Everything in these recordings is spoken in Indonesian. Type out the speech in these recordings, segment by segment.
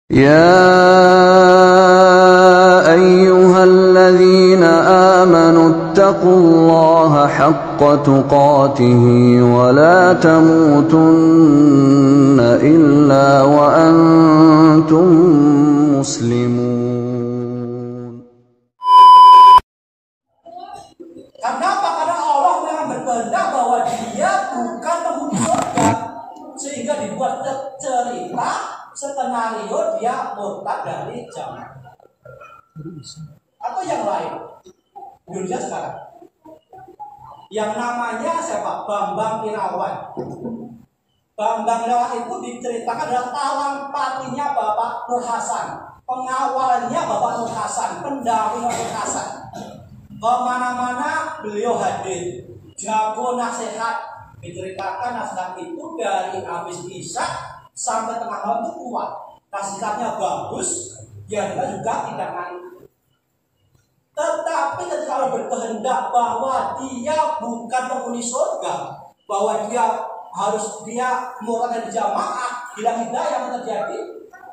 يا أيها الذين آمنوا اتقوا الله حق تقاته ولا تموتن إلا وأنتم مسلمون. Kenapa? Karena Allah memang berkehendak bahwa Dia bukan penghuni surga, sehingga dibuat cerita skenario dia murtad dari jamaah. Atau yang lain, dunia sekarang, yang namanya siapa? Bambang Irawan. Bambang Irawan itu diceritakan adalah tawang patinya Bapak Nur Hasan, pengawalnya Bapak Nur Hasan, pendamping Nur Hasan. Kemana-mana beliau hadir, jago nasihat. Diceritakan nasihat itu dari habis isya sampai tengah malam itu kuat, nasihatnya bagus, dia juga tidak ngantuk. Tetapi ketika Allah berkehendak bahwa dia bukan penghuni surga, bahwa dia murtad dari jamaah, bila hidayah yang terjadi,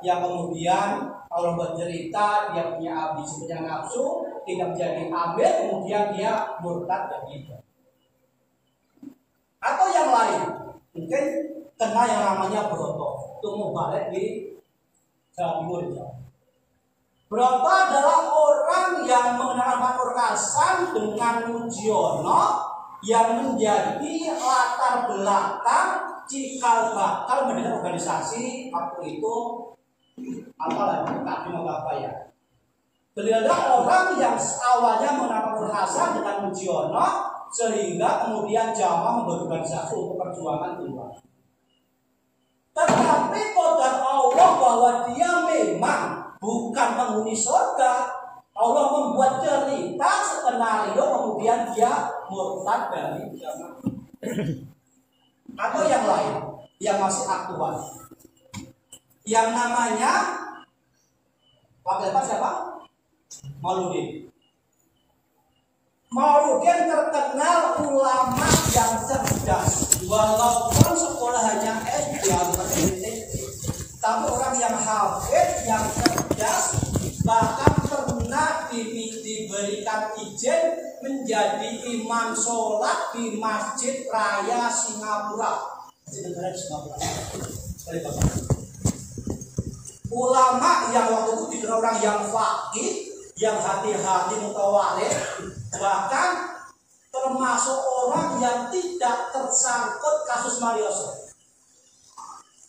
yang kemudian Allah bercerita dia punya ambisi, punya nafsu, tidak menjadi amil, kemudian dia murtad dari itu. Atau yang lain, mungkin kena yang namanya Broto. Itu mau balik di Jawa Timur. Broto adalah orang yang mengenal Pak Nur Hasan dengan Mujiono yang menjadi latar belakang cikal bakal mendirikan organisasi waktu itu apa ya. Beliau adalah orang yang awalnya mengenal Pak Nur Hasan dengan Mujiono sehingga kemudian jamaah membuat organisasi untuk perjuangan keluar. Tetapi qadar Allah bahwa dia memang bukan penghuni surga. Allah membuat cerita skenario kemudian dia murtad dari jamaah. Atau yang lain yang masih aktual, yang namanya wakil siapa? Mauludin. Mauludin terkenal ulama yang cerdas, walaupun sekolahnya SD atau tapi orang yang hafid, yang cerdas, bahkan pernah diberikan izin menjadi imam sholat di Masjid Raya Singapura. Ulama yang waktu itu dikenal orang yang faqih, yang hati-hati mutawalid, bahkan termasuk orang yang tidak tersangkut kasus Marioso.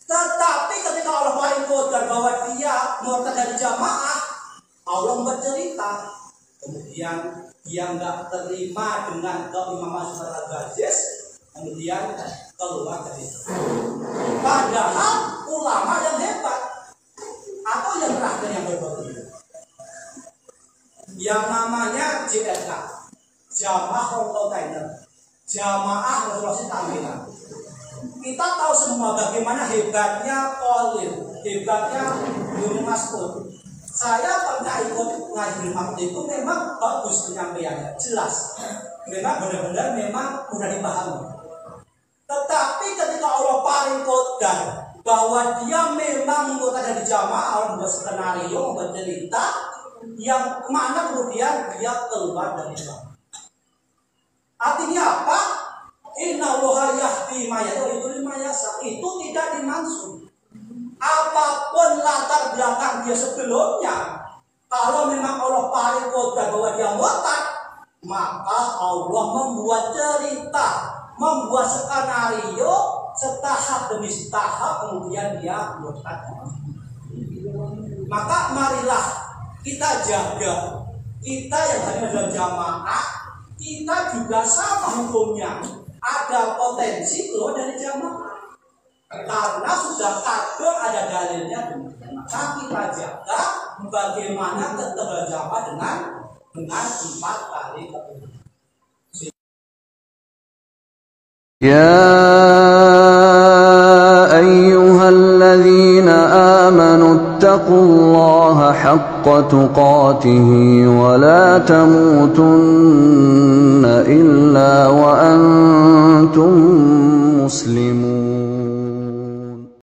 Tetapi ketika Allah paling qadar bahwa dia murtad dari jamaah, Allah bercerita, kemudian dia nggak terima dengan keimaman Sunan Al-Ghazis, kemudian keluar dari itu. Padahal ulama yang hebat. Atau yang terakhir yang berbeda, yang namanya JSK, Jamaah Rototainer, Jamaah Resolusi Ta'milan. Kita tahu semua bagaimana hebatnya Qaulil, hebatnya Ibnu Mas'ud. Saya pernah ikut ngaji waktu itu, memang bagus penyampaiannya, jelas, memang benar-benar memang mudah dipahami. Tetapi ketika Allah paling qadar bahwa dia memang murtad dari jamaah, Allah membuat skenario, membuat cerita yang mana kemudian dia keluar dari jamaah. Artinya apa? Inna Allaha yahdi ma yasha, itu tidak dimaksud. Apapun latar belakang dia sebelumnya, kalau memang Allah paling qadar bahwa dia murtad, maka Allah membuat cerita, membuat skenario setahap demi setahap, kemudian dia murtad. Maka marilah kita jaga, kita yang hadir dalam jamaah, kita juga sama hukumnya. Ada potensi keluar dari jamaah karena sudah kadung ada dalilnya. Maka kita jaga bagaimana tetap berjamaah dengan 4 kali kebenaran. يا أيها الذين آمنوا اتقوا الله حق تقاته ولا تموتن إلا وأنتم مسلمون.